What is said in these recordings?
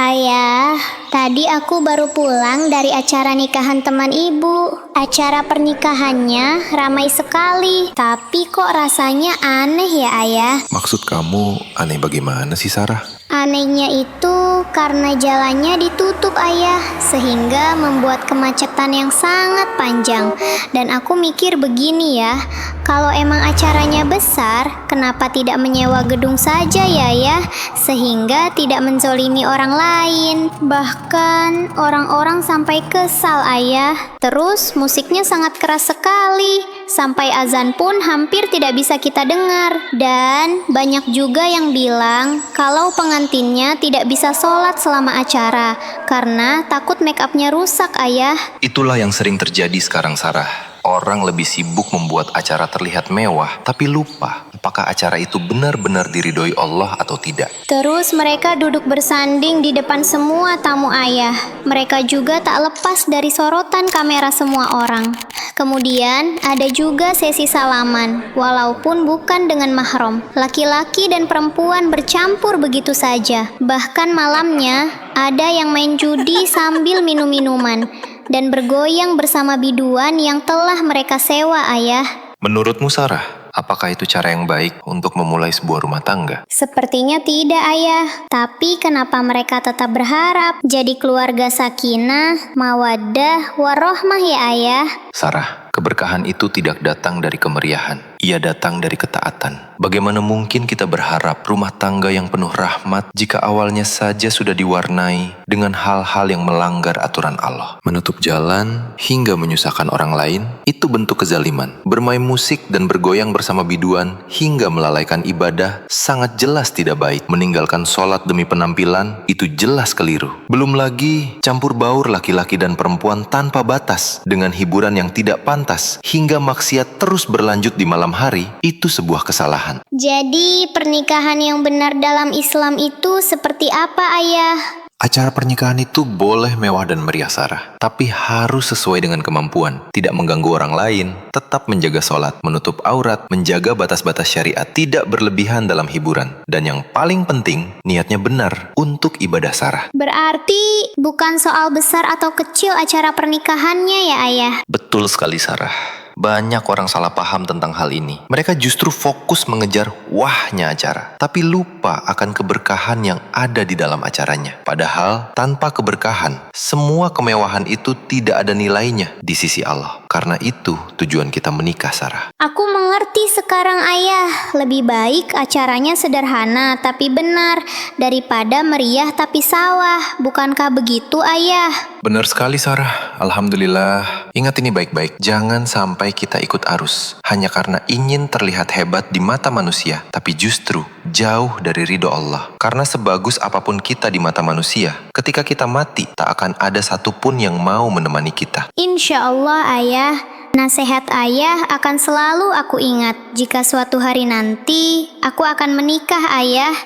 Ayah, tadi aku baru pulang dari acara nikahan teman ibu. Acara pernikahannya ramai sekali, tapi kok rasanya aneh ya ayah? Maksud kamu aneh bagaimana sih, Sarah? Anehnya itu karena jalannya ditutup ayah, sehingga membuat kemacetan yang sangat panjang. Dan aku mikir begini ya, kalau emang acaranya besar, kenapa tidak menyewa gedung saja ya, sehingga tidak menzolimi orang lain. Bahkan orang-orang sampai kesal ayah. Terus musiknya sangat keras sekali, sampai azan pun hampir tidak bisa kita dengar. Dan banyak juga yang bilang kalau pengantinnya tidak bisa sholat selama acara karena takut make upnya rusak ayah. Itulah yang sering terjadi sekarang, Sarah. Orang lebih sibuk membuat acara terlihat mewah, tapi lupa apakah acara itu benar-benar diridhoi Allah atau tidak. Terus mereka duduk bersanding di depan semua tamu ayah. Mereka juga tak lepas dari sorotan kamera semua orang. Kemudian ada juga sesi salaman, walaupun bukan dengan mahram. Laki-laki dan perempuan bercampur begitu saja. Bahkan malamnya ada yang main judi sambil minum minuman dan bergoyang bersama biduan yang telah mereka sewa ayah. Menurutmu, Sarah, apakah itu cara yang baik untuk memulai sebuah rumah tangga? Sepertinya tidak ayah. Tapi kenapa mereka tetap berharap jadi keluarga sakinah, mawaddah, warohmah ya ayah? Sarah, keberkahan itu tidak datang dari kemeriahan. Ia datang dari ketaatan. Bagaimana mungkin kita berharap rumah tangga yang penuh rahmat jika awalnya saja sudah diwarnai dengan hal-hal yang melanggar aturan Allah? Menutup jalan hingga menyusahkan orang lain, itu bentuk kezaliman. Bermain musik dan bergoyang bersama biduan hingga melalaikan ibadah sangat jelas tidak baik. Meninggalkan sholat demi penampilan, itu jelas keliru. Belum lagi campur baur laki-laki dan perempuan tanpa batas dengan hiburan yang tidak pantas hingga maksiat terus berlanjut di malam hari, itu sebuah kesalahan. Jadi pernikahan yang benar dalam Islam itu seperti apa ayah? Acara pernikahan itu boleh mewah dan meriah, Sarah, tapi harus sesuai dengan kemampuan, tidak mengganggu orang lain, tetap menjaga sholat, menutup aurat, menjaga batas-batas syariat, tidak berlebihan dalam hiburan, dan yang paling penting, niatnya benar untuk ibadah, Sarah. Berarti bukan soal besar atau kecil acara pernikahannya ya ayah? Betul sekali, Sarah. Banyak orang salah paham tentang hal ini. Mereka justru fokus mengejar wahnya acara, tapi lupa akan keberkahan yang ada di dalam acaranya. Padahal, tanpa keberkahan, semua kemewahan itu tidak ada nilainya di sisi Allah. Karena itu tujuan kita menikah, Sarah. Aku mengerti sekarang ayah. Lebih baik acaranya sederhana tapi benar daripada meriah tapi sawah. Bukankah begitu ayah? Benar sekali, Sarah. Alhamdulillah. Ingat ini baik-baik. Jangan sampai kita ikut arus hanya karena ingin terlihat hebat di mata manusia, tapi justru jauh dari ridho Allah. Karena sebagus apapun kita di mata manusia, ketika kita mati, tak akan ada satupun yang mau menemani kita. Insya Allah ayah. Nasihat ayah akan selalu aku ingat jika suatu hari nanti aku akan menikah ayah.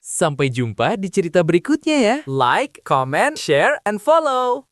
Sampai jumpa di cerita berikutnya ya. Like, comment, share, and follow.